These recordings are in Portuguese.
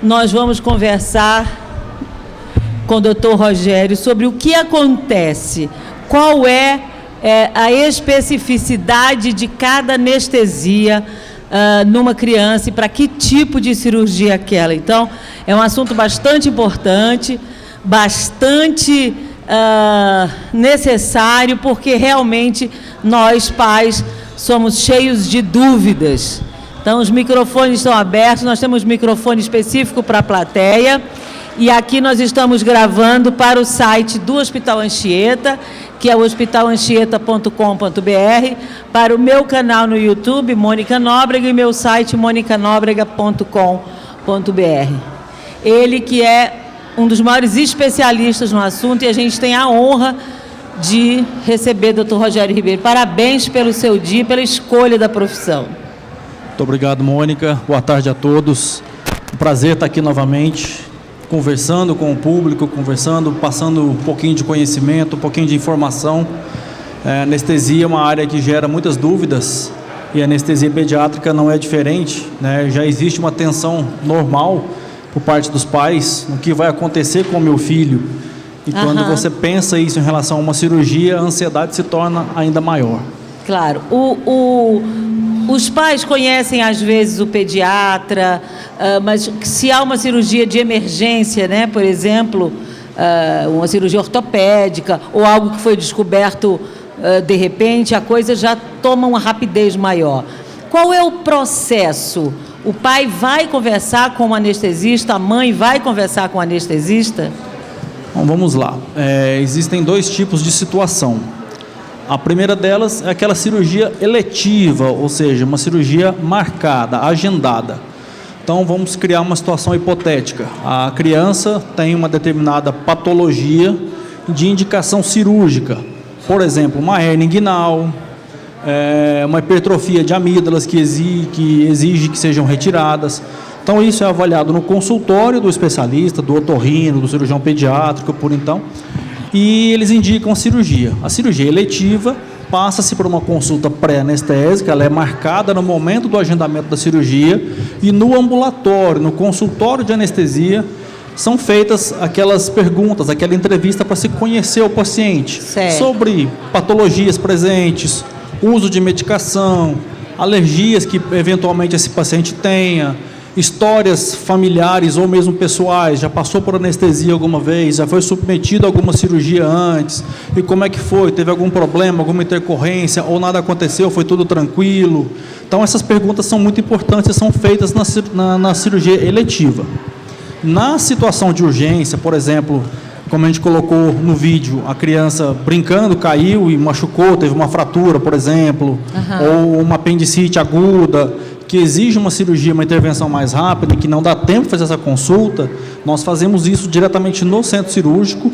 nós vamos conversar com o Dr. Rogério sobre o que acontece, qual é a especificidade de cada anestesia numa criança e para que tipo de cirurgia aquela. Então, é um assunto bastante importante, bastante necessário, porque realmente nós, pais, somos cheios de dúvidas. Então, os microfones estão abertos, nós temos microfone específico para a plateia, e aqui nós estamos gravando para o site do Hospital Anchieta, que é o hospitalanchieta.com.br, para o meu canal no YouTube, Mônica Nóbrega, e meu site, monicanobrega.com.br. Ele que é um dos maiores especialistas no assunto, e a gente tem a honra de receber o Dr. Rogério Ribeiro. Parabéns pelo seu dia, pela escolha da profissão. Muito obrigado, Mônica. Boa tarde a todos. Um prazer estar aqui novamente, conversando com o público, passando um pouquinho de conhecimento, um pouquinho de informação. Anestesia é uma área que gera muitas dúvidas, e a anestesia pediátrica não é diferente, né? Já existe uma tensão normal por parte dos pais no que vai acontecer com o meu filho. E quando você pensa isso em relação a uma cirurgia, a ansiedade se torna ainda maior. Claro. Os pais conhecem, às vezes, o pediatra, mas se há uma cirurgia de emergência, né, por exemplo, uma cirurgia ortopédica, ou algo que foi descoberto de repente, a coisa já toma uma rapidez maior. Qual é o processo? O pai vai conversar com o anestesista, a mãe vai conversar com o anestesista? Bom, vamos lá. Existem dois tipos de situação. A primeira delas é aquela cirurgia eletiva, ou seja, uma cirurgia marcada, agendada. Então, vamos criar uma situação hipotética. A criança tem uma determinada patologia de indicação cirúrgica. Por exemplo, uma hérnia inguinal, uma hipertrofia de amígdalas que exige que sejam retiradas. Então, isso é avaliado no consultório do especialista, do otorrino, do cirurgião pediátrico, e eles indicam a cirurgia. A cirurgia eletiva passa-se por uma consulta pré-anestésica, ela é marcada no momento do agendamento da cirurgia, e no ambulatório, no consultório de anestesia, são feitas aquelas perguntas, aquela entrevista para se conhecer o paciente, sobre patologias presentes, uso de medicação, alergias que eventualmente esse paciente tenha, histórias familiares ou mesmo pessoais, já passou por anestesia alguma vez, já foi submetido a alguma cirurgia antes, e como é que foi, teve algum problema, alguma intercorrência, ou nada aconteceu, foi tudo tranquilo. Então, essas perguntas são muito importantes e são feitas na cirurgia eletiva. Na situação de urgência, por exemplo, como a gente colocou no vídeo, a criança brincando, caiu e machucou, teve uma fratura, por exemplo, ou uma apendicite aguda, que exige uma cirurgia, uma intervenção mais rápida, e que não dá tempo de fazer essa consulta, nós fazemos isso diretamente no centro cirúrgico,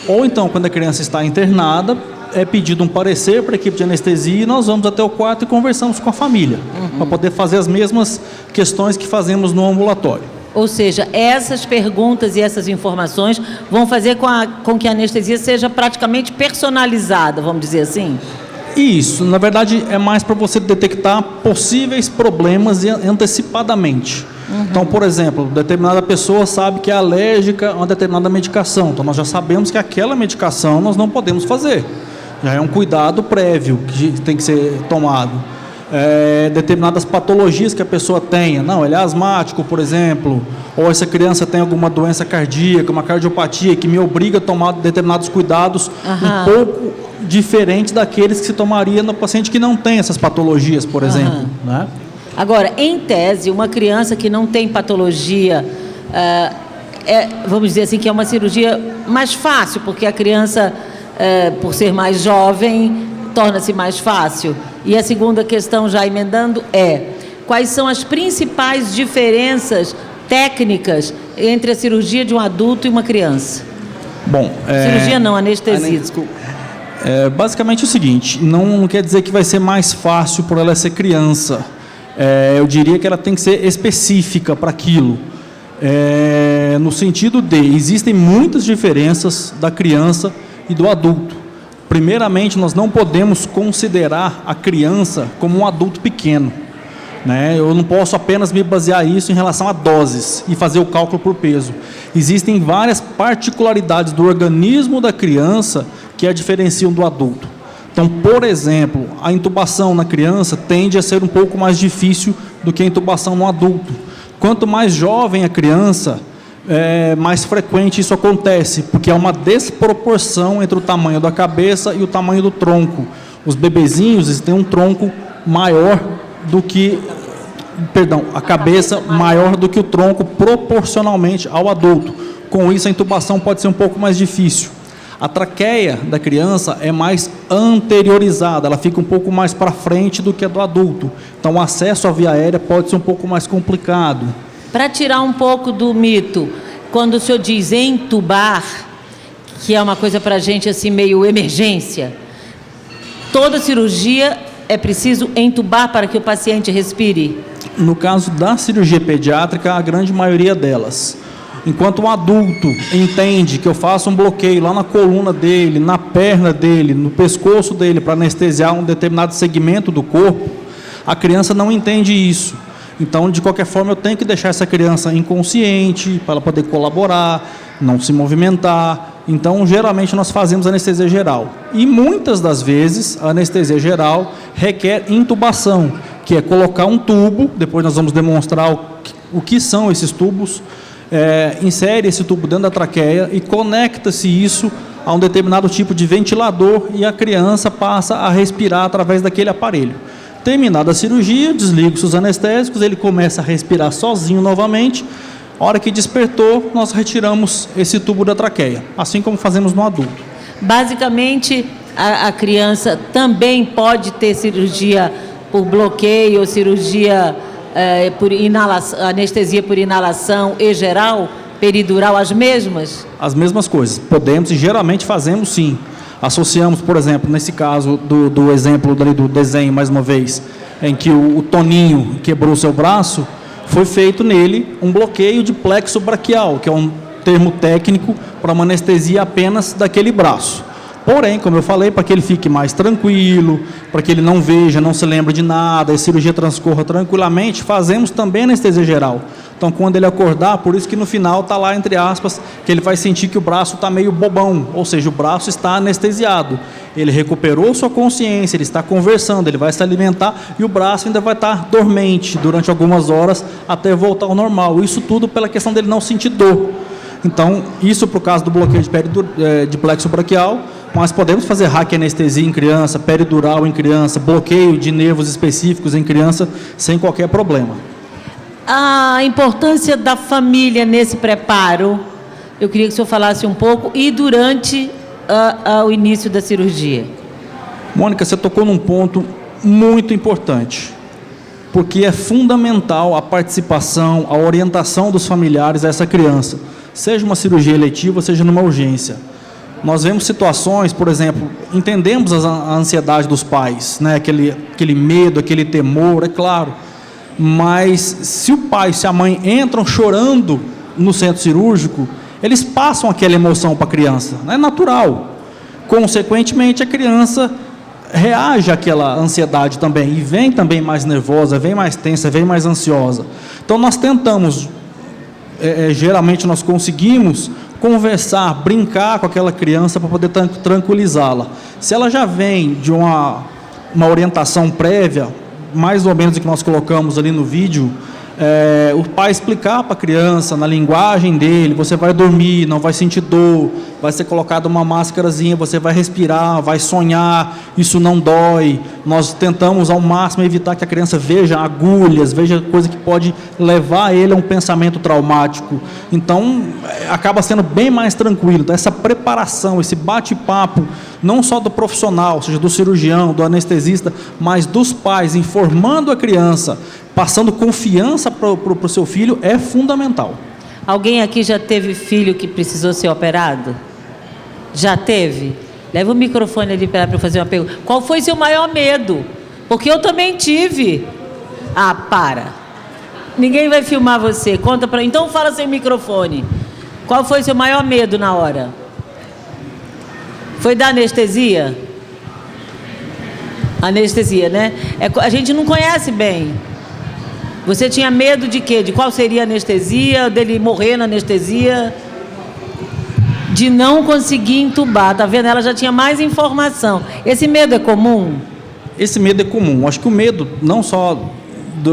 ou então, quando a criança está internada, é pedido um parecer para a equipe de anestesia, e nós vamos até o quarto e conversamos com a família, para poder fazer as mesmas questões que fazemos no ambulatório. Ou seja, essas perguntas e essas informações vão fazer com que a anestesia seja praticamente personalizada, vamos dizer assim? Isso, na verdade, é mais para você detectar possíveis problemas antecipadamente. Então, por exemplo, determinada pessoa sabe que é alérgica a uma determinada medicação. Então, nós já sabemos que aquela medicação nós não podemos fazer. Já é um cuidado prévio que tem que ser tomado. Determinadas patologias que a pessoa tenha. Não, ele é asmático, por exemplo, ou essa criança tem alguma doença cardíaca, uma cardiopatia que me obriga a tomar determinados cuidados um pouco diferente daqueles que se tomaria no paciente que não tem essas patologias, por exemplo, né? Agora, em tese, uma criança que não tem patologia, vamos dizer assim, que é uma cirurgia mais fácil, porque a criança, por ser mais jovem, torna-se mais fácil. E a segunda questão, já emendando, quais são as principais diferenças técnicas entre a cirurgia de um adulto e uma criança? Bom, cirurgia não, anestesia, desculpa. Basicamente o seguinte, não quer dizer que vai ser mais fácil por ela ser criança. Eu diria que ela tem que ser específica para aquilo. No sentido de, existem muitas diferenças da criança e do adulto. Primeiramente, nós não podemos considerar a criança como um adulto pequeno. né? Eu não posso apenas me basear isso em relação a doses e fazer o cálculo por peso. Existem várias particularidades do organismo da criança que a diferenciam do adulto. Então, por exemplo, a intubação na criança tende a ser um pouco mais difícil do que a intubação no adulto. Quanto mais jovem a criança, mais frequente isso acontece, porque há uma desproporção entre o tamanho da cabeça e o tamanho do tronco. Os bebezinhos, eles têm um tronco maior do que, a cabeça maior do que o tronco proporcionalmente ao adulto. Com isso, a intubação pode ser um pouco mais difícil. A traqueia da criança é mais anteriorizada, ela fica um pouco mais para frente do que a do adulto. Então, o acesso à via aérea pode ser um pouco mais complicado. Para tirar um pouco do mito, quando o senhor diz entubar, que é uma coisa para a gente assim meio emergência, toda cirurgia é preciso entubar para que o paciente respire? No caso da cirurgia pediátrica, a grande maioria delas. Enquanto um adulto entende que eu faço um bloqueio lá na coluna dele, na perna dele, no pescoço dele, para anestesiar um determinado segmento do corpo, a criança não entende isso. Então, de qualquer forma, eu tenho que deixar essa criança inconsciente, para ela poder colaborar, não se movimentar. Então, geralmente, nós fazemos anestesia geral. E, muitas das vezes, a anestesia geral requer intubação, que é colocar um tubo, depois nós vamos demonstrar o que são esses tubos, insere esse tubo dentro da traqueia e conecta-se isso a um determinado tipo de ventilador e a criança passa a respirar através daquele aparelho. Terminada a cirurgia, desliga os anestésicos, ele começa a respirar sozinho novamente. A hora que despertou, nós retiramos esse tubo da traqueia, assim como fazemos no adulto. Basicamente, a criança também pode ter cirurgia por bloqueio, cirurgia por inalação, anestesia por inalação e geral, peridural, as mesmas? As mesmas coisas. Podemos e geralmente fazemos sim. Associamos, por exemplo, nesse caso do exemplo do desenho, mais uma vez, em que o Toninho quebrou seu braço, foi feito nele um bloqueio de plexo braquial, que é um termo técnico para uma anestesia apenas daquele braço. Porém, como eu falei, para que ele fique mais tranquilo, para que ele não veja, não se lembre de nada, a cirurgia transcorra tranquilamente, fazemos também anestesia geral. Então, quando ele acordar, por isso que no final está lá, entre aspas, que ele vai sentir que o braço está meio bobão, ou seja, o braço está anestesiado. Ele recuperou sua consciência, ele está conversando, ele vai se alimentar e o braço ainda vai estar dormente durante algumas horas até voltar ao normal. Isso tudo pela questão dele não sentir dor. Então, isso para o caso do bloqueio de plexo braquial, mas podemos fazer raquianestesia em criança, peridural em criança, bloqueio de nervos específicos em criança, sem qualquer problema. A importância da família nesse preparo, eu queria que o senhor falasse um pouco, e durante o início da cirurgia. Mônica, você tocou num ponto muito importante, porque é fundamental a participação, a orientação dos familiares a essa criança, seja uma cirurgia eletiva, seja numa urgência. Nós vemos situações, por exemplo, entendemos a ansiedade dos pais, né? aquele medo, aquele temor, é claro, mas se o pai, se a mãe entram chorando no centro cirúrgico, eles passam aquela emoção para a criança, é natural. Consequentemente, a criança reage àquela ansiedade também, e vem também mais nervosa, vem mais tensa, vem mais ansiosa. Então, nós tentamos, geralmente nós conseguimos conversar, brincar com aquela criança para poder tranquilizá-la. Se ela já vem de uma orientação prévia, mais ou menos o que nós colocamos ali no vídeo, o pai explicar para a criança, na linguagem dele, você vai dormir, não vai sentir dor, vai ser colocada uma máscarazinha, você vai respirar, vai sonhar, isso não dói. Nós tentamos ao máximo evitar que a criança veja agulhas, veja coisa que pode levar ele a um pensamento traumático. Então, acaba sendo bem mais tranquilo. Então, essa preparação, esse bate-papo, não só do profissional, ou seja, do cirurgião, do anestesista, mas dos pais, informando a criança, passando confiança para o seu filho, é fundamental. Alguém aqui já teve filho que precisou ser operado? Já teve? Leva o microfone ali para eu fazer uma pergunta. Qual foi seu maior medo? Porque eu também tive. Ah, para. Ninguém vai filmar você. Conta para. Então fala sem microfone. Qual foi seu maior medo na hora? Foi da anestesia? Anestesia, né? A gente não conhece bem. Você tinha medo de quê? De qual seria a anestesia? Dele morrer na anestesia? De não conseguir entubar, tá vendo? Ela já tinha mais informação. Esse medo é comum? Esse medo é comum. Acho que o medo, não só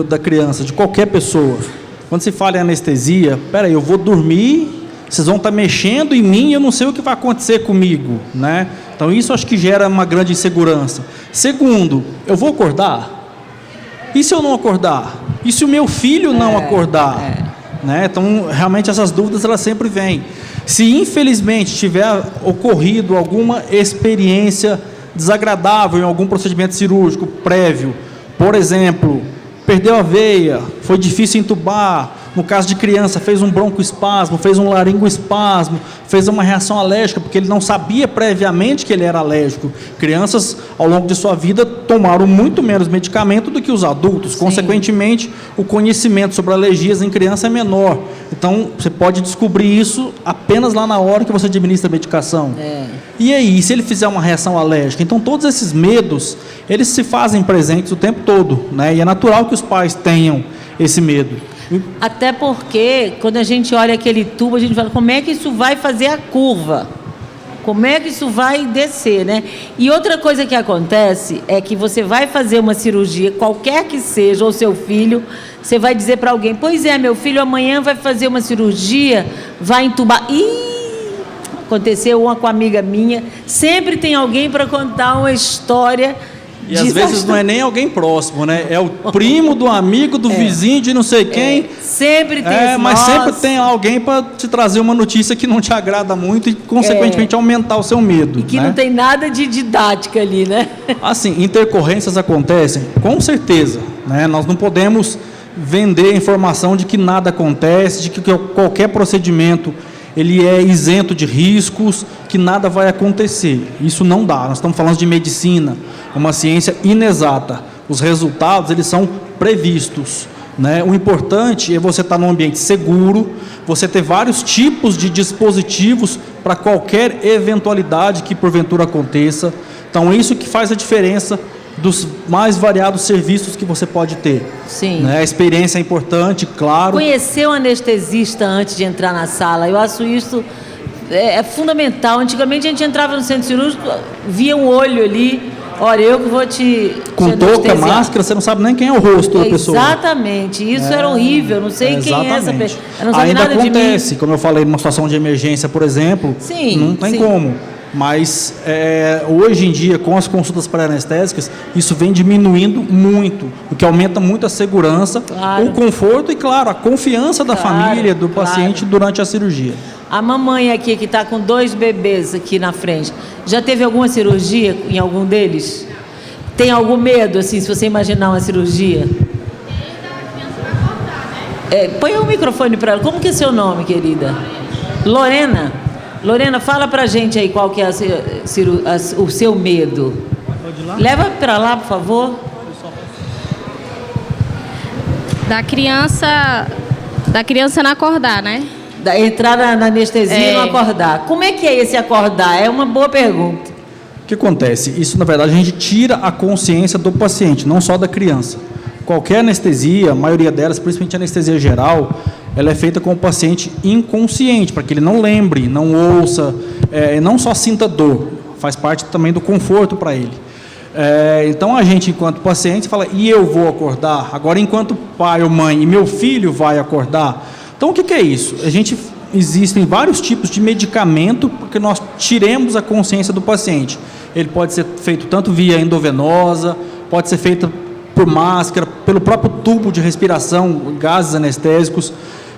da criança, de qualquer pessoa. Quando se fala em anestesia, peraí, eu vou dormir, vocês vão estar mexendo em mim e eu não sei o que vai acontecer comigo, né? Então isso acho que gera uma grande insegurança. Segundo, eu vou acordar? E se eu não acordar? E se o meu filho não acordar? Né? Então, realmente, essas dúvidas elas sempre vêm. Se, infelizmente, tiver ocorrido alguma experiência desagradável em algum procedimento cirúrgico prévio, por exemplo, perdeu a veia, foi difícil entubar, no caso de criança, fez um broncoespasmo, fez um laringoespasmo, fez uma reação alérgica, porque ele não sabia previamente que ele era alérgico. Crianças, ao longo de sua vida, tomaram muito menos medicamento do que os adultos. Sim. Consequentemente, o conhecimento sobre alergias em criança é menor. Então, você pode descobrir isso apenas lá na hora que você administra a medicação. E aí, se ele fizer uma reação alérgica? Então, todos esses medos, eles se fazem presentes o tempo todo, né? E é natural que os pais tenham esse medo. Até porque, quando a gente olha aquele tubo, a gente fala, como é que isso vai fazer a curva? Como é que isso vai descer, né? E outra coisa que acontece é que você vai fazer uma cirurgia, qualquer que seja, ou seu filho, você vai dizer para alguém, pois é, meu filho amanhã vai fazer uma cirurgia, vai entubar. Aconteceu uma com uma amiga minha, sempre tem alguém para contar uma história. E às vezes não é nem alguém próximo, né? É o primo do amigo, do vizinho, de não sei quem. Sempre tem mas sempre tem alguém para te trazer uma notícia que não te agrada muito e, consequentemente, aumentar o seu medo. E que não tem nada de didática ali, né? Assim, intercorrências acontecem, com certeza, né? Nós não podemos vender a informação de que nada acontece, de que qualquer procedimento ele é isento de riscos, que nada vai acontecer. Isso não dá. Nós estamos falando de medicina, uma ciência inexata. Os resultados, eles são previstos, né? O importante é você estar num ambiente seguro, você ter vários tipos de dispositivos para qualquer eventualidade que porventura aconteça. Então, é isso que faz a diferença dos mais variados serviços que você pode ter. Sim. Né? A experiência é importante, claro. Conhecer o anestesista antes de entrar na sala, eu acho isso fundamental. Antigamente a gente entrava no centro cirúrgico, via um olho ali, olha, eu que vou te com touca, máscara, você não sabe nem quem é o rosto da pessoa. Exatamente, isso era horrível, não sei quem é essa pessoa. Eu não sabia ainda nada acontece, de mim. Como eu falei, numa situação de emergência, por exemplo, não tem como. Mas hoje em dia, com as consultas pré-anestésicas, isso vem diminuindo muito, o que aumenta muito a segurança, o conforto e, claro, a confiança da família, do paciente durante a cirurgia. A mamãe aqui, que está com 2 bebês aqui na frente, já teve alguma cirurgia em algum deles? Tem algum medo, assim, se você imaginar uma cirurgia? Põe um microfone para ela. Como que é seu nome, querida? Lorena? Lorena, fala pra gente aí qual que é o seu medo. Leva para lá, por favor. Da criança não acordar, né? Entrar na anestesia e não acordar. Como é que é esse acordar? É uma boa pergunta. O que acontece? Isso, na verdade, a gente tira a consciência do paciente, não só da criança. Qualquer anestesia, a maioria delas, principalmente a anestesia geral, ela é feita com o paciente inconsciente, para que ele não lembre, não ouça, não só sinta dor, faz parte também do conforto para ele. Então a gente, enquanto paciente, fala, e eu vou acordar? Agora, enquanto pai ou mãe, e meu filho vai acordar? Então, o que é isso? Existem vários tipos de medicamento porque nós tiremos a consciência do paciente. Ele pode ser feito tanto via endovenosa, pode ser feito por máscara, pelo próprio tubo de respiração, gases anestésicos.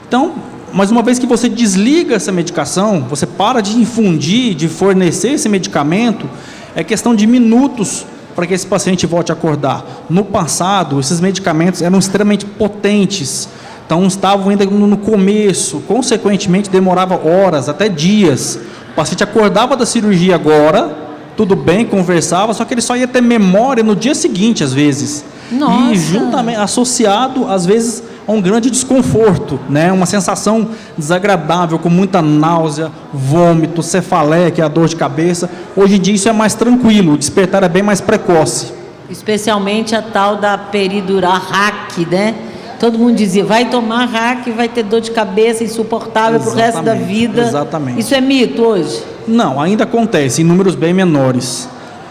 Então, mas uma vez que você desliga essa medicação, você para de infundir, de fornecer esse medicamento, é questão de minutos para que esse paciente volte a acordar. No passado, esses medicamentos eram extremamente potentes, então estavam ainda no começo, consequentemente demorava horas, até dias. O paciente acordava da cirurgia agora, tudo bem, conversava, só que ele só ia ter memória no dia seguinte, às vezes. Nossa. E juntamente, associado, às vezes, a um grande desconforto, né? Uma sensação desagradável, com muita náusea, vômito, cefaleia, que é a dor de cabeça. Hoje em dia isso é mais tranquilo, o despertar é bem mais precoce. Especialmente a tal da peridural hack, né? todo mundo dizia, vai tomar RAC, vai ter dor de cabeça insuportável para o resto da vida. Exatamente. Isso é mito hoje? Não, ainda acontece, em números bem menores.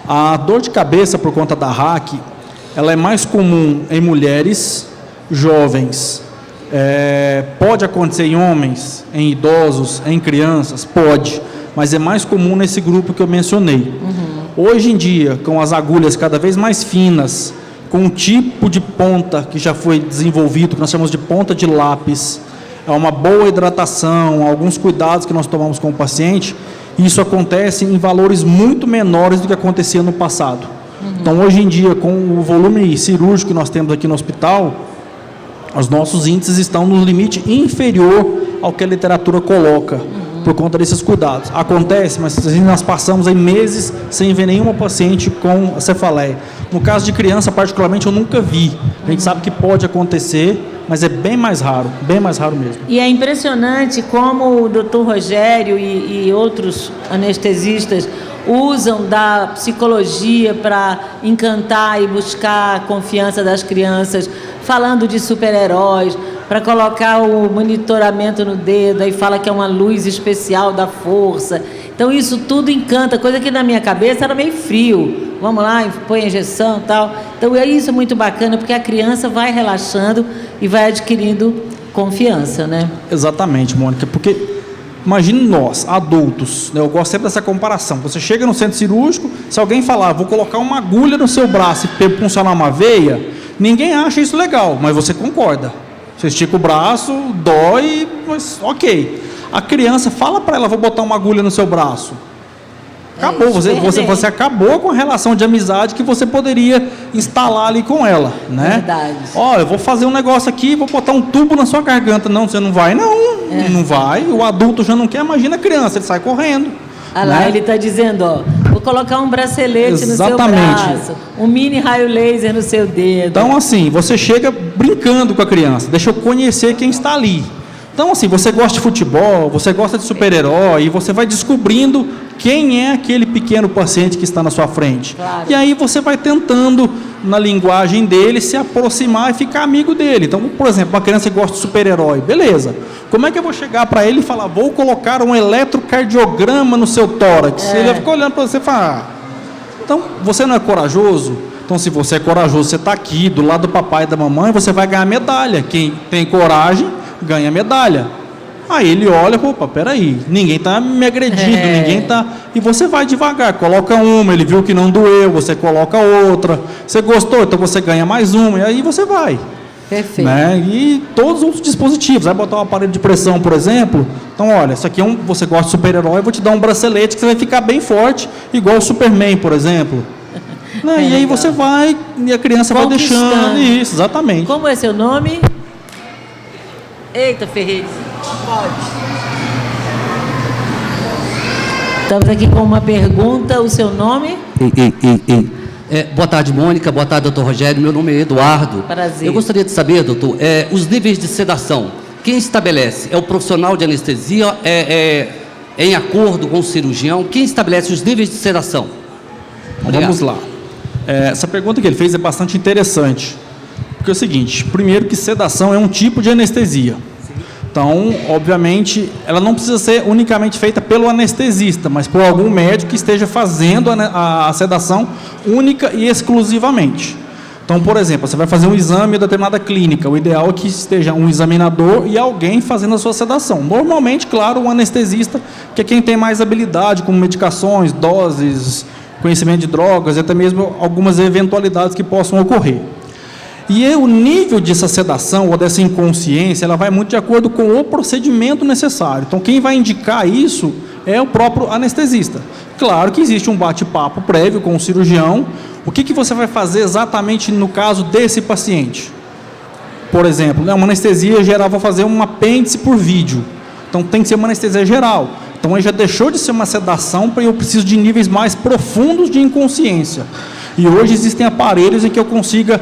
A dor de cabeça por conta da RAC, ela é mais comum em mulheres jovens. Pode acontecer em homens, em idosos, em crianças? Pode, mas é mais comum nesse grupo que eu mencionei. Hoje em dia, com as agulhas cada vez mais finas, com um tipo de ponta que já foi desenvolvido, que nós chamamos de ponta de lápis, é uma boa hidratação, alguns cuidados que nós tomamos com o paciente, isso acontece em valores muito menores do que acontecia no passado. Então, hoje em dia, com o volume cirúrgico que nós temos aqui no hospital, os nossos índices estão no limite inferior ao que a literatura coloca, por conta desses cuidados. Acontece, mas nós passamos aí meses sem ver nenhuma paciente com cefaleia. No caso de criança, particularmente, eu nunca vi. A gente sabe que pode acontecer, mas é bem mais raro mesmo. E é impressionante como o Dr. Rogério e outros anestesistas usam da psicologia para encantar e buscar a confiança das crianças, falando de super-heróis, para colocar o monitoramento no dedo, aí fala que é uma luz especial da força. Então isso tudo encanta, coisa que na minha cabeça era meio frio. Vamos lá, põe a injeção e tal. Então isso é muito bacana, porque a criança vai relaxando e vai adquirindo confiança, né? Exatamente, Mônica, porque imagine nós, adultos, né? Eu gosto sempre dessa comparação. Você chega no centro cirúrgico, se alguém falar, vou colocar uma agulha no seu braço e funcionar uma veia, ninguém acha isso legal, mas você concorda. Você estica o braço, dói, mas ok. A criança, fala para ela, vou botar uma agulha no seu braço. Acabou, você acabou com a relação de amizade que você poderia instalar ali com ela, né? Verdade. Ó, eu vou fazer um negócio aqui, vou botar um tubo na sua garganta. Não, você não vai, não. Não vai. O adulto já não quer, imagina a criança, ele sai correndo. Ah lá, ele está dizendo, ó, vou colocar um bracelete no seu braço, um mini raio laser no seu dedo. Então, assim, você chega brincando com a criança, deixa eu conhecer quem está ali. Então, assim, você gosta de futebol, você gosta de super-herói, e você vai descobrindo quem é aquele pequeno paciente que está na sua frente. Claro. E aí você vai tentando, na linguagem dele, se aproximar e ficar amigo dele. Então, por exemplo, uma criança que gosta de super-herói, beleza. Como é que eu vou chegar para ele e falar, vou colocar um eletrocardiograma no seu tórax? Ele vai ficar olhando para você e falar, então, você não é corajoso? Então, se você é corajoso, você está aqui, do lado do papai e da mamãe, você vai ganhar medalha. Quem tem coragem, ganha medalha. Aí ele olha, opa, peraí, ninguém está me agredindo, ninguém está... E você vai devagar, coloca uma, ele viu que não doeu, você coloca outra, você gostou, então você ganha mais uma, e aí você vai. Perfeito. Né? E todos os outros dispositivos, vai botar um aparelho de pressão, por exemplo, então olha, isso aqui é você gosta de super-herói, eu vou te dar um bracelete que você vai ficar bem forte, igual o Superman, por exemplo. Né? E aí você vai, e a criança vai deixando, isso, exatamente. Como é seu nome? Eita, Ferreira. Pode. Estamos aqui com uma pergunta, o seu nome? Boa tarde, Mônica. Boa tarde, doutor Rogério. Meu nome é Eduardo. Prazer. Eu gostaria de saber, doutor, os níveis de sedação. Quem estabelece? É o profissional de anestesia? Em acordo com o cirurgião? Quem estabelece os níveis de sedação? Vamos lá. Essa pergunta que ele fez é bastante interessante. Porque é o seguinte, primeiro que sedação é um tipo de anestesia. Então, obviamente, ela não precisa ser unicamente feita pelo anestesista, mas por algum médico que esteja fazendo a sedação única e exclusivamente. Então, por exemplo, você vai fazer um exame de determinada clínica, o ideal é que esteja um examinador e alguém fazendo a sua sedação. Normalmente, claro, um anestesista, que é quem tem mais habilidade com medicações, doses, conhecimento de drogas e até mesmo algumas eventualidades que possam ocorrer. E o nível dessa sedação ou dessa inconsciência, ela vai muito de acordo com o procedimento necessário. Então, quem vai indicar isso é o próprio anestesista. Claro que existe um bate-papo prévio com o cirurgião. O que você vai fazer exatamente no caso desse paciente? Por exemplo, uma anestesia geral, vou fazer um apêndice por vídeo. Então, tem que ser uma anestesia geral. Então, aí já deixou de ser uma sedação para eu preciso de níveis mais profundos de inconsciência. E hoje existem aparelhos em que eu consiga,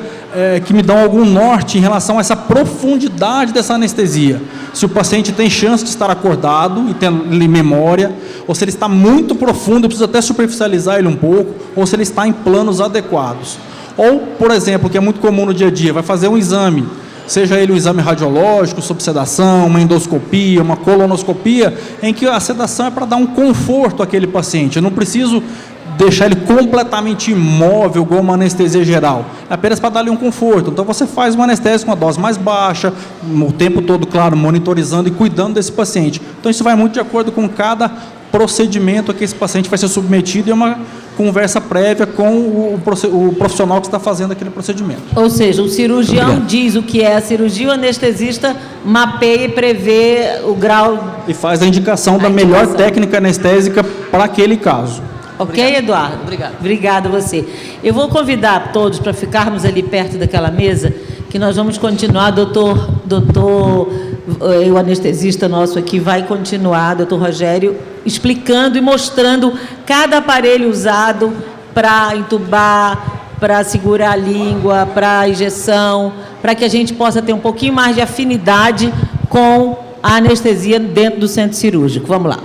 que me dão algum norte em relação a essa profundidade dessa anestesia. Se o paciente tem chance de estar acordado e ter memória, ou se ele está muito profundo, eu preciso até superficializar ele um pouco, ou se ele está em planos adequados. Ou, por exemplo, que é muito comum no dia a dia, vai fazer um exame, seja ele um exame radiológico, sob sedação, uma endoscopia, uma colonoscopia, em que a sedação é para dar um conforto àquele paciente. Eu não preciso deixar ele completamente imóvel, igual uma anestesia geral, é apenas para dar ali um conforto. Então você faz uma anestesia com a dose mais baixa, o tempo todo, claro, monitorizando e cuidando desse paciente. Então isso vai muito de acordo com cada procedimento a que esse paciente vai ser submetido, e uma conversa prévia com o profissional que está fazendo aquele procedimento. Ou seja, o cirurgião diz o que é a cirurgia, o anestesista mapeia e prevê o grau... E faz a indicação da melhor técnica anestésica para aquele caso. Ok, Eduardo? Obrigado. Obrigada a você. Eu vou convidar todos para ficarmos ali perto daquela mesa, que nós vamos continuar, o anestesista nosso aqui vai continuar, doutor Rogério, explicando e mostrando cada aparelho usado para entubar, para segurar a língua, para injeção, para que a gente possa ter um pouquinho mais de afinidade com a anestesia dentro do centro cirúrgico. Vamos lá.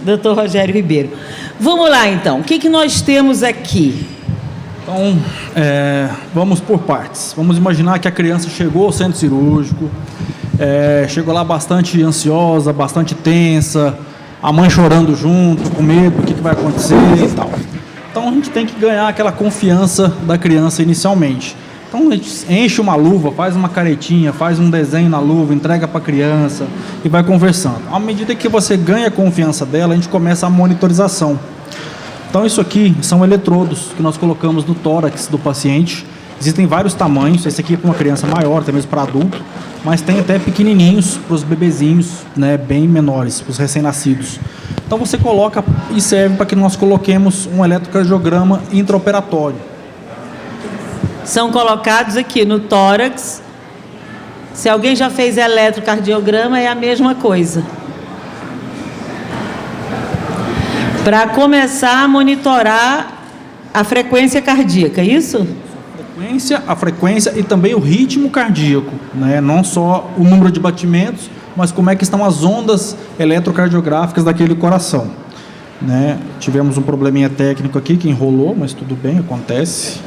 Doutor Rogério Ribeiro. Vamos lá, então. O que nós temos aqui? Então, vamos por partes. Vamos imaginar que a criança chegou ao centro cirúrgico, chegou lá bastante ansiosa, bastante tensa, a mãe chorando junto, com medo do que vai acontecer e tal. Então, a gente tem que ganhar aquela confiança da criança inicialmente. Então, a gente enche uma luva, faz uma caretinha, faz um desenho na luva, entrega para a criança e vai conversando. À medida que você ganha a confiança dela, a gente começa a monitorização. Então, isso aqui são eletrodos que nós colocamos no tórax do paciente. Existem vários tamanhos, esse aqui é para uma criança maior, até mesmo para adulto, mas tem até pequenininhos para os bebezinhos, né, bem menores, para os recém-nascidos. Então, você coloca e serve para que nós coloquemos um eletrocardiograma intraoperatório. São colocados aqui no tórax. Se alguém já fez eletrocardiograma, é a mesma coisa. Para começar a monitorar a frequência cardíaca, é isso? A frequência e também o ritmo cardíaco, né? Não só o número de batimentos, mas como é que estão as ondas eletrocardiográficas daquele coração, né? Tivemos um probleminha técnico aqui que enrolou, mas tudo bem, acontece.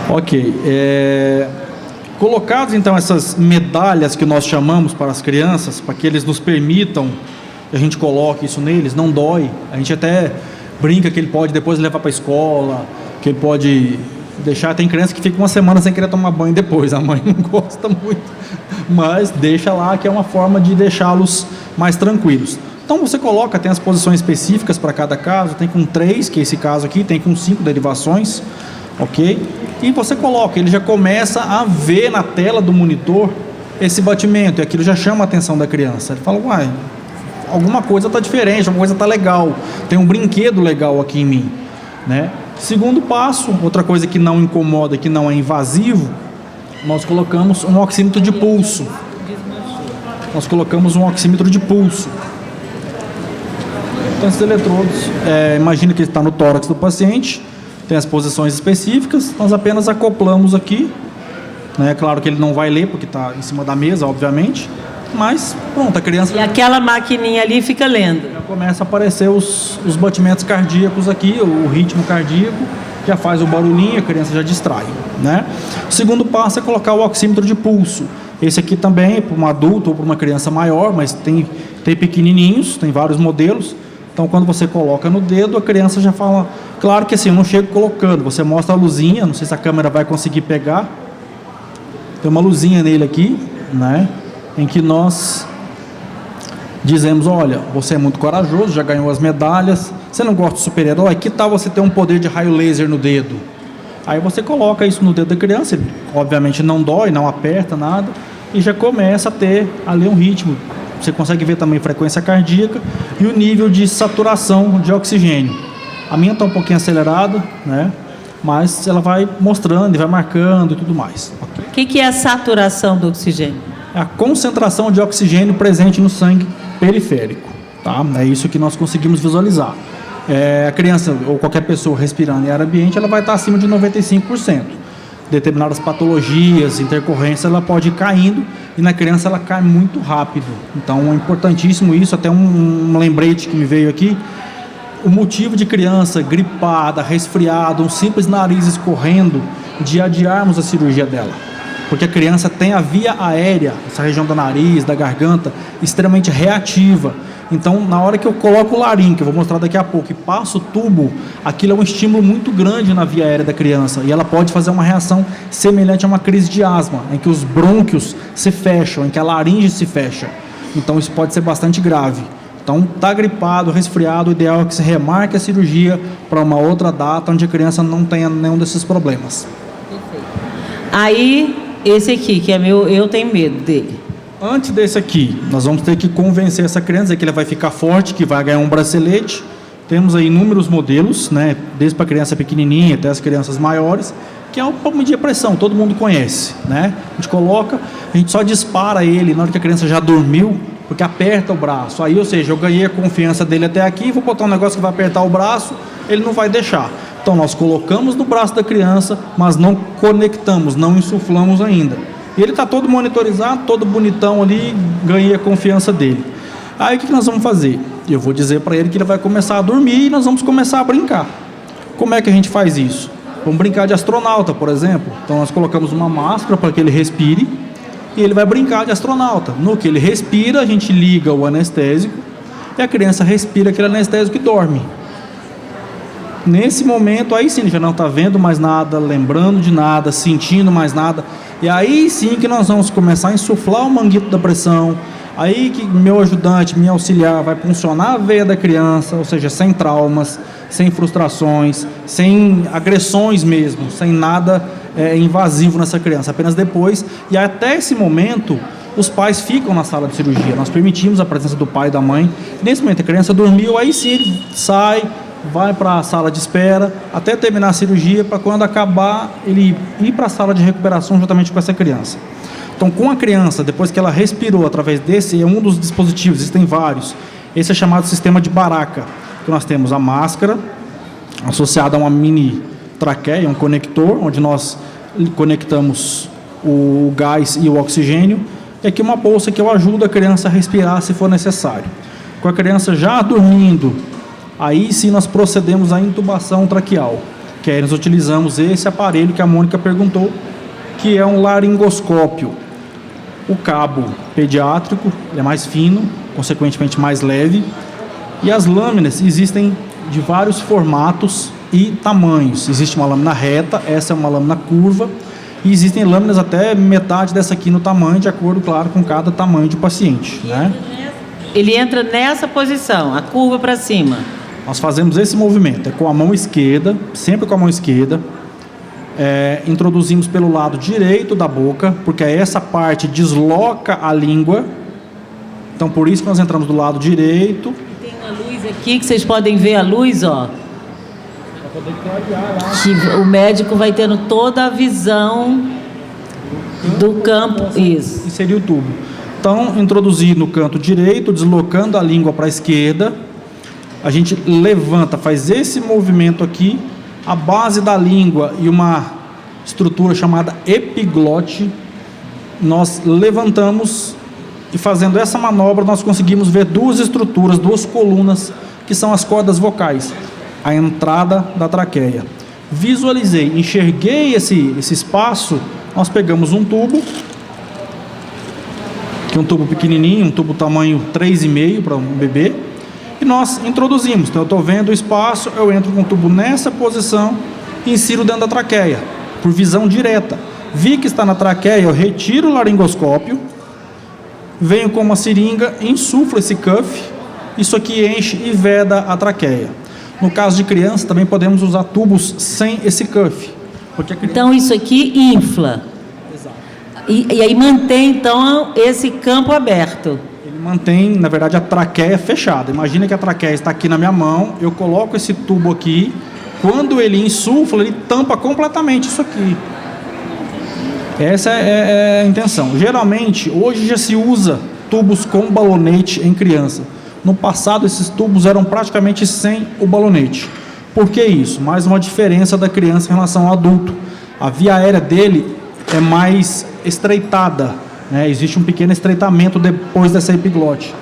Ok, colocados então essas medalhas que nós chamamos para as crianças, para que eles nos permitam que a gente coloque isso neles, não dói. A gente até brinca que ele pode depois levar para a escola, que ele pode deixar. Tem criança que fica uma semana sem querer tomar banho depois, a mãe não gosta muito, mas deixa lá, que é uma forma de deixá-los mais tranquilos. Então você coloca, tem as posições específicas para cada caso, tem com 3, que é esse caso aqui, tem com 5 derivações. Ok? E você coloca, ele já começa a ver na tela do monitor esse batimento, e aquilo já chama a atenção da criança. Ele fala, uai, alguma coisa está diferente, alguma coisa está legal, tem um brinquedo legal aqui em mim, né? Segundo passo, outra coisa que não incomoda, que não é invasivo, nós colocamos um oxímetro de pulso. Então esses eletrodos, imagina que ele está no tórax do paciente, tem as posições específicas, nós apenas acoplamos aqui, né? Claro que ele não vai ler, porque está em cima da mesa, obviamente, mas pronto, a criança... E aquela maquininha ali fica lendo. Já começa a aparecer os batimentos cardíacos aqui, o ritmo cardíaco, já faz o barulhinho, a criança já distrai, né? O segundo passo é colocar o oxímetro de pulso. Esse aqui também é para um adulto ou para uma criança maior, mas tem pequenininhos, tem vários modelos. Então, quando você coloca no dedo, a criança já fala... Claro que assim, eu não chego colocando, você mostra a luzinha, não sei se a câmera vai conseguir pegar. Tem uma luzinha nele aqui, né? Em que nós dizemos, olha, você é muito corajoso, já ganhou as medalhas, você não gosta de super-herói, que tal você ter um poder de raio laser no dedo? Aí você coloca isso no dedo da criança, ele, obviamente não dói, não aperta nada, e já começa a ter ali um ritmo. Você consegue ver também a frequência cardíaca e o nível de saturação de oxigênio. A minha está um pouquinho acelerada, né? Mas ela vai mostrando e vai marcando e tudo mais. O que é a saturação do oxigênio? É a concentração de oxigênio presente no sangue periférico, tá? É isso que nós conseguimos visualizar. A criança ou qualquer pessoa respirando em ar ambiente, ela vai estar acima de 95%. Determinadas patologias, intercorrências, ela pode ir caindo, e na criança ela cai muito rápido. Então é importantíssimo isso, até um lembrete que me veio aqui. O motivo de criança gripada, resfriada, um simples nariz escorrendo, de adiarmos a cirurgia dela. porque a criança tem a via aérea, essa região do nariz, da garganta, extremamente reativa. Então, na hora que eu coloco o larim, que eu vou mostrar daqui a pouco, e passo o tubo, aquilo é um estímulo muito grande na via aérea da criança, e ela pode fazer uma reação semelhante a uma crise de asma, em que os brônquios se fecham, em que a laringe se fecha. Então, isso pode ser bastante grave. Então, está gripado, resfriado, o ideal é que se remarque a cirurgia para uma outra data, onde a criança não tenha nenhum desses problemas. Aí, esse aqui, que é meu, eu tenho medo dele. Antes desse aqui, nós vamos ter que convencer essa criança que ele vai ficar forte, que vai ganhar um bracelete. Temos aí inúmeros modelos, né? Desde para a criança pequenininha até as crianças maiores, que é para medir a pressão, todo mundo conhece, né? A gente coloca, a gente só dispara ele na hora que a criança já dormiu, porque aperta o braço. Aí, ou seja, eu ganhei a confiança dele até aqui, vou botar um negócio que vai apertar o braço, ele não vai deixar. Então, nós colocamos no braço da criança, mas não conectamos, não insuflamos ainda. E ele está todo monitorizado, todo bonitão ali, ganhei a confiança dele. Aí o que nós vamos fazer? Eu vou dizer para ele que ele vai começar a dormir e nós vamos começar a brincar. Como é que a gente faz isso? Vamos brincar de astronauta, por exemplo. Então nós colocamos uma máscara para que ele respire e ele vai brincar de astronauta. No que ele respira, a gente liga o anestésico e a criança respira aquele anestésico e dorme. Nesse momento, aí sim, ele já não está vendo mais nada, lembrando de nada, sentindo mais nada. E aí sim que nós vamos começar a insuflar o manguito da pressão. Aí que meu ajudante, meu auxiliar, vai puncionar a veia da criança, ou seja, sem traumas, sem frustrações, sem agressões mesmo, sem nada invasivo nessa criança. Apenas depois, e até esse momento, os pais ficam na sala de cirurgia. Nós permitimos a presença do pai e da mãe. Nesse momento, a criança dormiu, aí sim ele sai, vai para a sala de espera até terminar a cirurgia, para quando acabar ele ir para a sala de recuperação juntamente com essa criança. Então, com a criança, depois que ela respirou através desse, é um dos dispositivos, existem vários. Esse é chamado sistema de Baraca, que nós temos a máscara associada a uma mini traqueia, um conector, onde nós conectamos o gás e o oxigênio, e aqui uma bolsa que eu ajudo a criança a respirar se for necessário. Com a criança já dormindo, aí sim nós procedemos à intubação traqueal, que aí nós utilizamos esse aparelho que a Mônica perguntou, que é um laringoscópio. O cabo pediátrico, ele é mais fino, consequentemente mais leve, e as lâminas existem de vários formatos e tamanhos. Existe uma lâmina reta, essa é uma lâmina curva, e existem lâminas até metade dessa aqui no tamanho, de acordo, claro, com cada tamanho de paciente, né? Ele entra nessa posição, a curva para cima. Nós fazemos esse movimento, é com a mão esquerda, sempre com a mão esquerda. Introduzimos pelo lado direito da boca, porque essa parte desloca a língua. Então, por isso que nós entramos do lado direito. Tem uma luz aqui que vocês podem ver a luz, ó. Que o médico vai tendo toda a visão do campo. Isso. Inserir o tubo. Então, introduzir no canto direito, deslocando a língua para a esquerda. A gente levanta, faz esse movimento aqui. A base da língua e uma estrutura chamada epiglote, nós levantamos e fazendo essa manobra nós conseguimos ver duas estruturas, duas colunas, que são as cordas vocais, a entrada da traqueia. Visualizei, enxerguei esse espaço, nós pegamos um tubo, que é um tubo pequenininho, um tubo tamanho 3,5 para um bebê, e nós introduzimos. Então eu estou vendo o espaço, eu entro com o tubo nessa posição e insiro dentro da traqueia, por visão direta. Vi que está na traqueia, eu retiro o laringoscópio, venho com uma seringa, insuflo esse cuff, isso aqui enche e veda a traqueia. No caso de criança, também podemos usar tubos sem esse cuff. Então isso aqui infla. Exato. E aí mantém então esse campo aberto. Mantém, na verdade, a traqueia fechada. Imagina que a traqueia está aqui na minha mão, eu coloco esse tubo aqui, quando ele insufla, ele tampa completamente isso aqui. Essa é a intenção. Geralmente, hoje já se usa tubos com balonete em criança. No passado, esses tubos eram praticamente sem o balonete. Por que isso? Mais uma diferença da criança em relação ao adulto. A via aérea dele é mais estreitada, né? Existe um pequeno estreitamento depois dessa epiglote.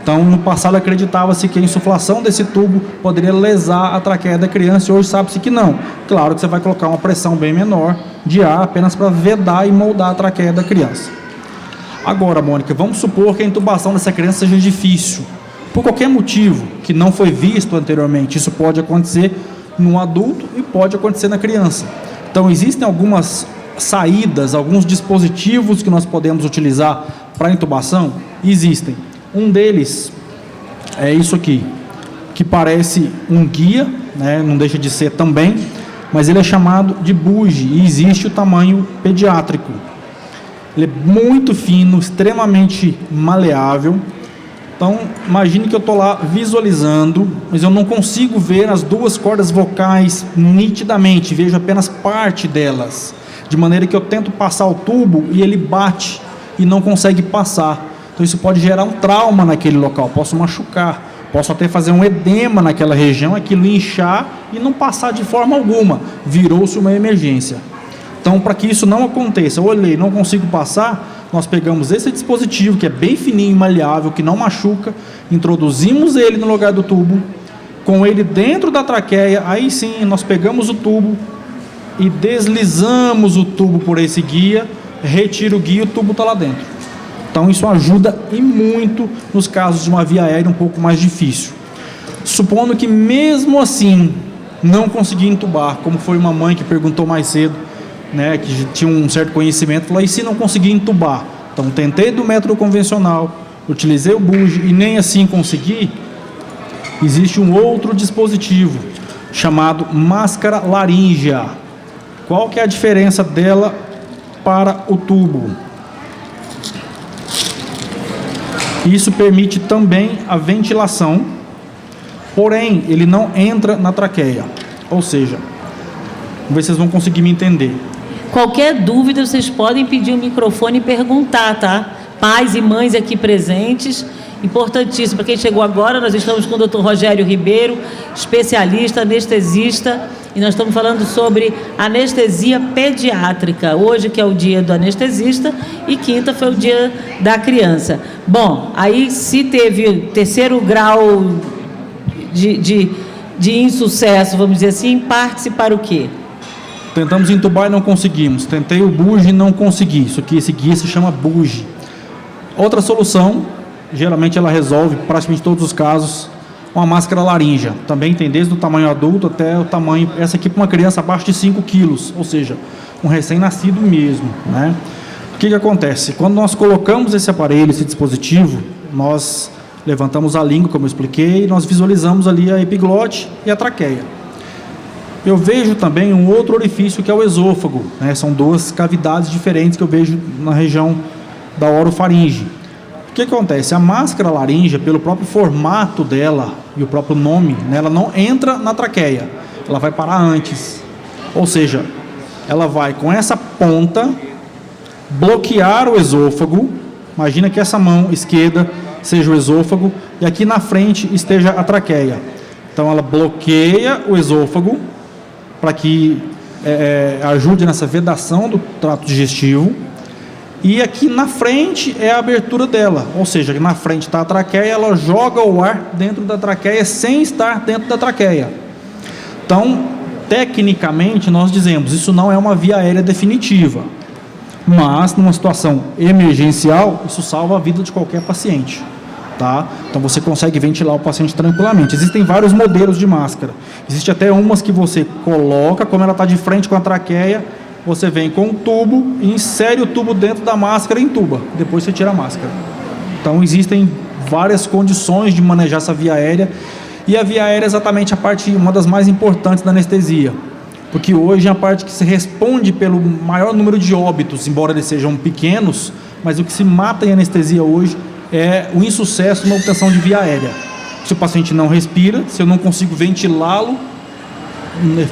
Então, no passado acreditava-se que a insuflação desse tubo poderia lesar a traqueia da criança, e hoje sabe-se que não. Claro que você vai colocar uma pressão bem menor de ar apenas para vedar e moldar a traqueia da criança. Agora, Mônica, vamos supor que a intubação dessa criança seja difícil, por qualquer motivo que não foi visto anteriormente. Isso pode acontecer no adulto e pode acontecer na criança. Então, existem algumas saídas, alguns dispositivos que nós podemos utilizar para intubação? Existem. Um deles é isso aqui, que parece um guia, né? Não deixa de ser também, mas ele é chamado de bugie e existe o tamanho pediátrico. Ele é muito fino, extremamente maleável. Então, imagine que eu estou lá visualizando, mas eu não consigo ver as duas cordas vocais nitidamente, vejo apenas parte delas, de maneira que eu tento passar o tubo e ele bate e não consegue passar. Então, isso pode gerar um trauma naquele local, posso machucar, posso até fazer um edema naquela região, aquilo inchar e não passar de forma alguma, virou-se uma emergência. Então, para que isso não aconteça, eu olhei, não consigo passar, nós pegamos esse dispositivo, que é bem fininho e maleável, que não machuca, introduzimos ele no lugar do tubo, com ele dentro da traqueia, aí sim, nós pegamos o tubo e deslizamos o tubo por esse guia, retira o guia e o tubo está lá dentro. Então, isso ajuda e muito nos casos de uma via aérea um pouco mais difícil. Supondo que mesmo assim não consegui entubar, como foi uma mãe que perguntou mais cedo, né, que tinha um certo conhecimento, falou, e se não conseguir entubar? Então, tentei do método convencional, utilizei o bugie e nem assim consegui. Existe um outro dispositivo chamado máscara laríngea. Qual que é a diferença dela para o tubo? Isso permite também a ventilação, porém, ele não entra na traqueia. Ou seja, vamos ver se vocês vão conseguir me entender. Qualquer dúvida, vocês podem pedir o microfone e perguntar, tá? Pais e mães aqui presentes, importantíssimo. Para quem chegou agora, nós estamos com o Dr. Rogério Ribeiro, especialista, anestesista, e nós estamos falando sobre anestesia pediátrica. Hoje que é o dia do anestesista e quinta foi o dia da criança. Bom, aí se teve terceiro grau de insucesso, vamos dizer assim, parte-se para o quê? Tentamos entubar e não conseguimos. Tentei o bugie e não consegui. Isso aqui, esse guia se chama bugie. Outra solução, geralmente ela resolve praticamente todos os casos, uma máscara laríngea. Também tem desde o tamanho adulto até o tamanho, essa aqui para uma criança abaixo de 5 quilos, ou seja, um recém-nascido mesmo, né? O que acontece? Quando nós colocamos esse aparelho, esse dispositivo, nós levantamos a língua, como eu expliquei, e nós visualizamos ali a epiglote e a traqueia. Eu vejo também um outro orifício que é o esôfago, né? São duas cavidades diferentes que eu vejo na região da orofaringe. O que acontece? A máscara laríngea, pelo próprio formato dela e o próprio nome, né, ela não entra na traqueia, ela vai parar antes. Ou seja, ela vai com essa ponta bloquear o esôfago. Imagina que essa mão esquerda seja o esôfago e aqui na frente esteja a traqueia. Então ela bloqueia o esôfago para que ajude nessa vedação do trato digestivo. E aqui na frente é a abertura dela, ou seja, aqui na frente está a traqueia, ela joga o ar dentro da traqueia sem estar dentro da traqueia. Então, tecnicamente, nós dizemos, isso não é uma via aérea definitiva, mas numa situação emergencial, isso salva a vida de qualquer paciente, tá? Então, você consegue ventilar o paciente tranquilamente. Existem vários modelos de máscara, existe até umas que você coloca, como ela está de frente com a traqueia, você vem com o tubo e insere o tubo dentro da máscara e entuba. Depois você tira a máscara. Então, existem várias condições de manejar essa via aérea. E a via aérea é exatamente a parte, uma das mais importantes da anestesia. Porque hoje é a parte que se responde pelo maior número de óbitos, embora eles sejam pequenos, mas o que se mata em anestesia hoje é o insucesso na obtenção de via aérea. Se o paciente não respira, se eu não consigo ventilá-lo,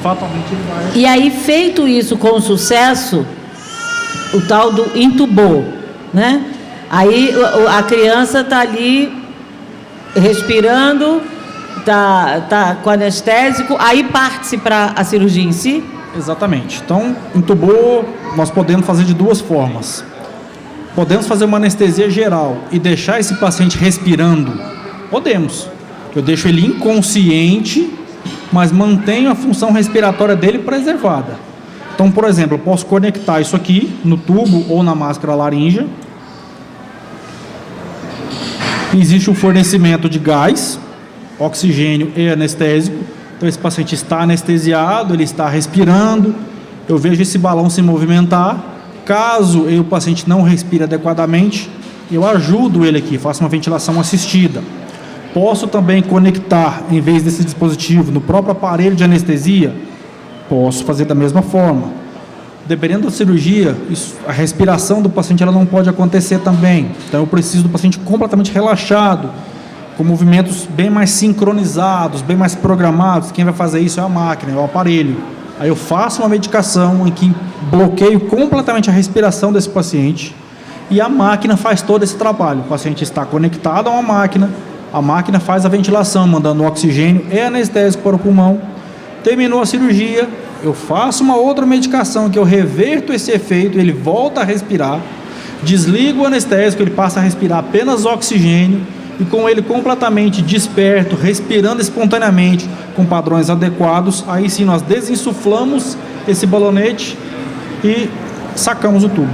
fatalmente ele vai... E aí, feito isso com sucesso, o tal do intubou, né? Aí a criança está ali respirando, tá com anestésico, aí parte-se para a cirurgia em si? Exatamente. Então, intubou, nós podemos fazer de duas formas. Podemos fazer uma anestesia geral e deixar esse paciente respirando Podemos. Eu deixo ele inconsciente, mas mantenho a função respiratória dele preservada. Então, por exemplo, eu posso conectar isso aqui no tubo ou na máscara laríngea. Existe o fornecimento de gás, oxigênio e anestésico. Então, esse paciente está anestesiado, ele está respirando. Eu vejo esse balão se movimentar. Caso o paciente não respire adequadamente, eu ajudo ele aqui, faço uma ventilação assistida. Posso também conectar, em vez desse dispositivo, no próprio aparelho de anestesia? Posso fazer da mesma forma. Dependendo da cirurgia, a respiração do paciente ela não pode acontecer também. Então, eu preciso do paciente completamente relaxado, com movimentos bem mais sincronizados, bem mais programados. Quem vai fazer isso é a máquina, é o aparelho. Aí eu faço uma medicação em que bloqueio completamente a respiração desse paciente e a máquina faz todo esse trabalho. O paciente está conectado a uma máquina, a máquina faz a ventilação, mandando oxigênio e anestésico para o pulmão. Terminou a cirurgia, eu faço uma outra medicação que eu reverto esse efeito, ele volta a respirar, desligo o anestésico, ele passa a respirar apenas oxigênio e com ele completamente desperto, respirando espontaneamente com padrões adequados, aí sim nós desinsuflamos esse balonete e sacamos o tubo.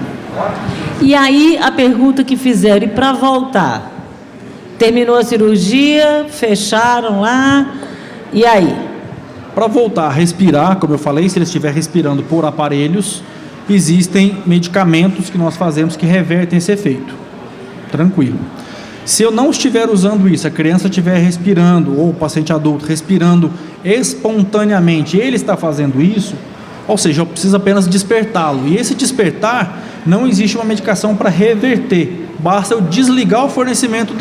E aí a pergunta que fizeram, e para voltar? Terminou a cirurgia, fecharam lá, e aí? Para voltar a respirar, como eu falei, se ele estiver respirando por aparelhos, existem medicamentos que nós fazemos que revertem esse efeito. Tranquilo. Se eu não estiver usando isso, a criança estiver respirando, ou o paciente adulto respirando espontaneamente, ele está fazendo isso, ou seja, eu preciso apenas despertá-lo. E esse despertar, não existe uma medicação para reverter. Basta eu desligar o fornecimento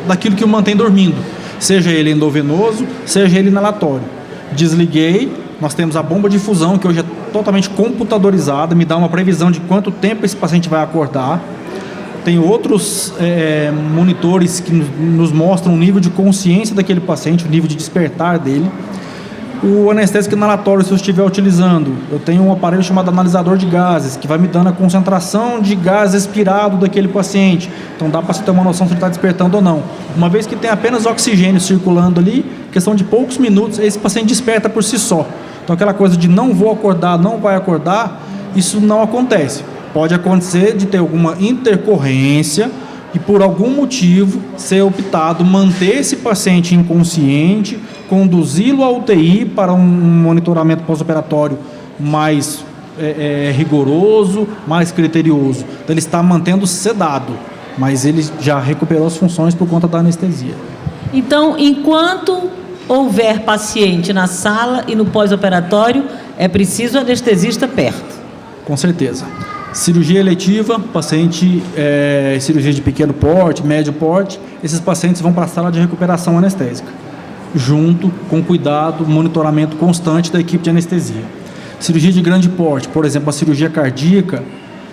daquilo que o mantém dormindo, seja ele endovenoso, seja ele inalatório. Desliguei, nós temos a bomba de infusão, que hoje é totalmente computadorizada, me dá uma previsão de quanto tempo esse paciente vai acordar. Tem outros monitores que nos mostram o nível de consciência daquele paciente, o nível de despertar dele. O anestésico inalatório, se eu estiver utilizando, eu tenho um aparelho chamado analisador de gases, que vai me dando a concentração de gás expirado daquele paciente. Então dá para você ter uma noção se ele está despertando ou não. Uma vez que tem apenas oxigênio circulando ali, questão de poucos minutos, esse paciente desperta por si só. Então aquela coisa de não vou acordar, não vai acordar, isso não acontece. Pode acontecer de ter alguma intercorrência e por algum motivo ser optado manter esse paciente inconsciente, conduzi-lo à UTI para um monitoramento pós-operatório mais rigoroso, mais criterioso. Então ele está mantendo sedado, mas ele já recuperou as funções por conta da anestesia. Então, enquanto houver paciente na sala e no pós-operatório, é preciso anestesista perto. Com certeza. Cirurgia eletiva, paciente, cirurgia de pequeno porte, médio porte, esses pacientes vão para a sala de recuperação anestésica, junto com cuidado, monitoramento constante da equipe de anestesia. Cirurgia de grande porte, por exemplo, a cirurgia cardíaca,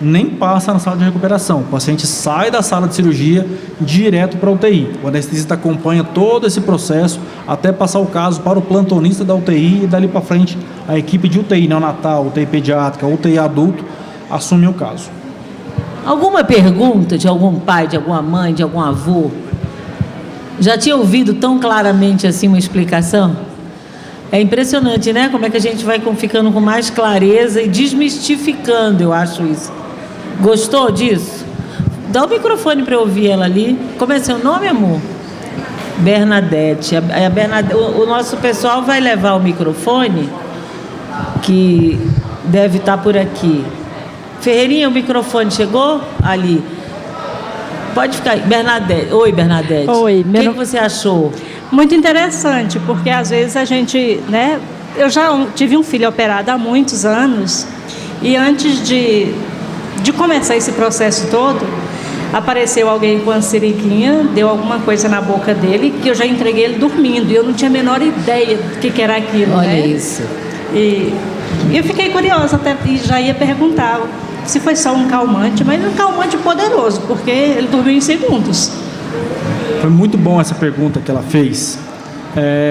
nem passa na sala de recuperação. O paciente sai da sala de cirurgia direto para a UTI. O anestesista acompanha todo esse processo até passar o caso para o plantonista da UTI e dali para frente a equipe de UTI neonatal, UTI pediátrica, UTI adulto, assume o caso. Alguma pergunta de algum pai, de alguma mãe, de algum avô? Já tinha ouvido tão claramente assim uma explicação? É impressionante, né? Como é que a gente vai ficando com mais clareza e desmistificando, eu acho isso. Gostou disso? Dá o microfone para eu ouvir ela ali. Como é seu nome, amor? Bernadette. O nosso pessoal vai levar o microfone, que deve estar por aqui. Ferreirinha, o microfone chegou? Ali. Pode ficar aí. Bernadette. Oi, Bernadette. Oi. O que você achou? Muito interessante, porque às vezes a gente, né? Eu já tive um filho operado há muitos anos e antes de começar esse processo todo, apareceu alguém com a seringuinha, deu alguma coisa na boca dele, que eu já entreguei ele dormindo e eu não tinha a menor ideia do que era aquilo. Olha, né? Isso. E eu fiquei curiosa até e já ia perguntar se foi só um calmante, mas um calmante poderoso, porque ele dormiu em segundos. Foi muito bom essa pergunta que ela fez.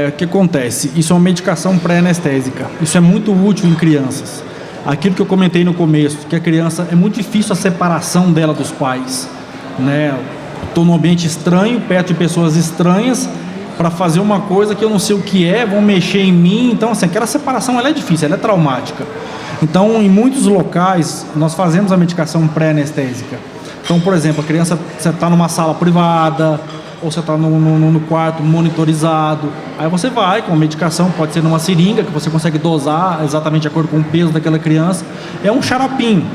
O que acontece? Isso é uma medicação pré-anestésica. Isso é muito útil em crianças. Aquilo que eu comentei no começo, que a criança, é muito difícil a separação dela dos pais, né? estou num ambiente estranho, perto de pessoas estranhas, para fazer uma coisa que eu não sei o que é, vão mexer em mim. Então, assim, aquela separação ela é difícil, ela é traumática. Então, em muitos locais, nós fazemos a medicação pré-anestésica. Então, por exemplo, a criança, você está numa sala privada, ou você está no quarto monitorizado, aí você vai com a medicação, pode ser numa seringa, que você consegue dosar exatamente de acordo com o peso daquela criança. É um xaropinho.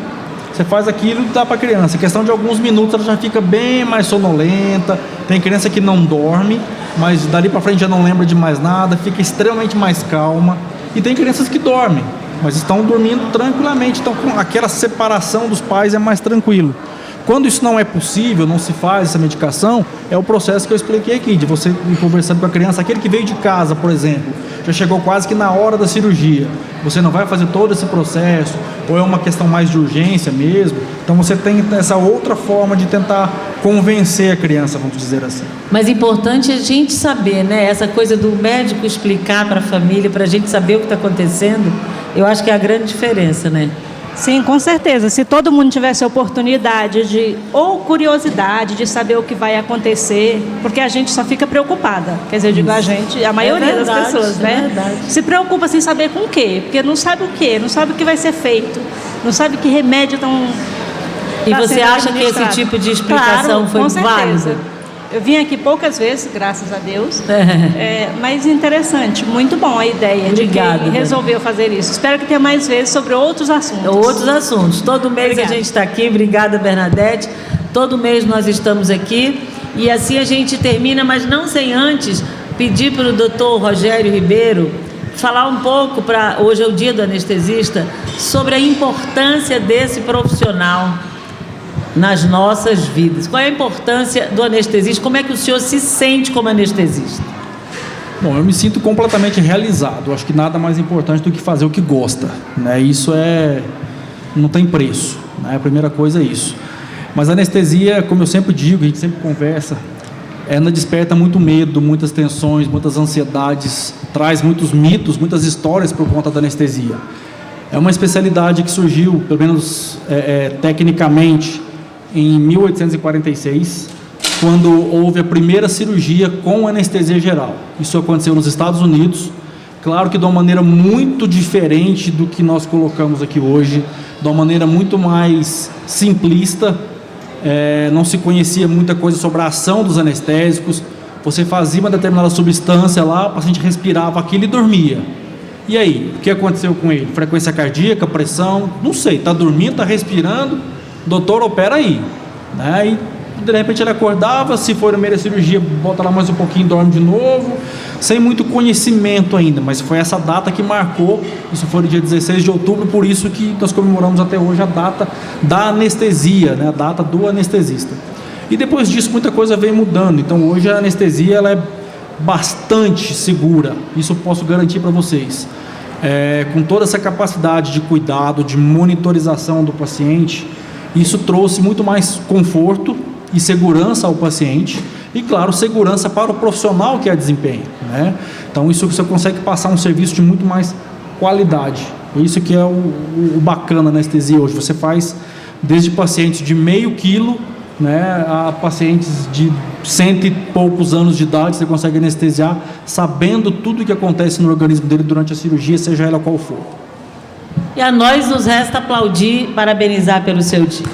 Você faz aquilo e dá para a criança. Em questão de alguns minutos, ela já fica bem mais sonolenta. Tem criança que não dorme, mas dali para frente já não lembra de mais nada, fica extremamente mais calma. E tem crianças que dormem, mas estão dormindo tranquilamente. Então, com aquela separação dos pais é mais tranquilo. Quando isso não é possível, não se faz essa medicação, é o processo que eu expliquei aqui, de você ir conversando com a criança. Aquele que veio de casa, por exemplo, já chegou quase que na hora da cirurgia. Você não vai fazer todo esse processo, ou é uma questão mais de urgência mesmo. Então você tem essa outra forma de tentar convencer a criança, vamos dizer assim. Mas importante é a gente saber, né? Essa coisa do médico explicar para a família, para a gente saber o que está acontecendo, eu acho que é a grande diferença, né? Sim, com certeza. Se todo mundo tivesse a oportunidade de, ou curiosidade de saber o que vai acontecer, porque a gente só fica preocupada. Quer dizer, eu digo a gente, a maioria das pessoas, né? Se preocupa sem saber com o quê, porque não sabe o quê, não sabe o que vai ser feito, não sabe que remédio estão. E você acha que esse tipo de explicação foi válida? Eu vim aqui poucas vezes, graças a Deus, mas interessante, muito bom a ideia. Obrigada, de quem resolveu fazer isso. Espero que tenha mais vezes sobre outros assuntos. Outros assuntos. Todo mês Obrigada. A gente está aqui. Obrigada, Bernadette. Todo mês nós estamos aqui. E assim a gente termina, mas não sem antes pedir para o doutor Rogério Ribeiro falar um pouco, hoje é o dia do anestesista, sobre a importância desse profissional nas nossas vidas. Qual é a importância do anestesista? Como é que o senhor se sente como anestesista? Bom, eu me sinto completamente realizado. Eu acho que nada mais importante do que fazer o que gosta, né? Isso não tem preço, né? A primeira coisa é isso. Mas a anestesia, como eu sempre digo, a gente sempre conversa, ela desperta muito medo, muitas tensões, muitas ansiedades, traz muitos mitos, muitas histórias por conta da anestesia. É uma especialidade que surgiu, pelo menos tecnicamente, em 1846, quando houve a primeira cirurgia com anestesia geral. Isso aconteceu nos Estados Unidos, claro que de uma maneira muito diferente do que nós colocamos aqui hoje, de uma maneira muito mais simplista. Não se conhecia muita coisa sobre a ação dos anestésicos. Você fazia uma determinada substância lá, o paciente respirava aquilo e dormia. E aí, o que aconteceu com ele? Frequência cardíaca, pressão, não sei, está dormindo, está respirando, doutor, opera aí, né? E de repente ele acordava, se for no meio da cirurgia, bota lá mais um pouquinho, dorme de novo, sem muito conhecimento ainda, mas foi essa data que marcou. Isso foi no dia 16 de outubro, por isso que nós comemoramos até hoje a data da anestesia, né? A data do anestesista. E depois disso muita coisa veio mudando. Então hoje a anestesia ela é bastante segura, isso eu posso garantir para vocês. Com toda essa capacidade de cuidado, de monitorização do paciente, isso trouxe muito mais conforto e segurança ao paciente e, claro, segurança para o profissional que a desempenha, né? Então isso você consegue passar um serviço de muito mais qualidade. Isso que é o bacana na anestesia hoje. Você faz desde pacientes de meio quilo, né, a pacientes de 100 e poucos anos de idade. Você consegue anestesiar sabendo tudo o que acontece no organismo dele durante a cirurgia, seja ela qual for. E a nós nos resta aplaudir, parabenizar pelo seu dia.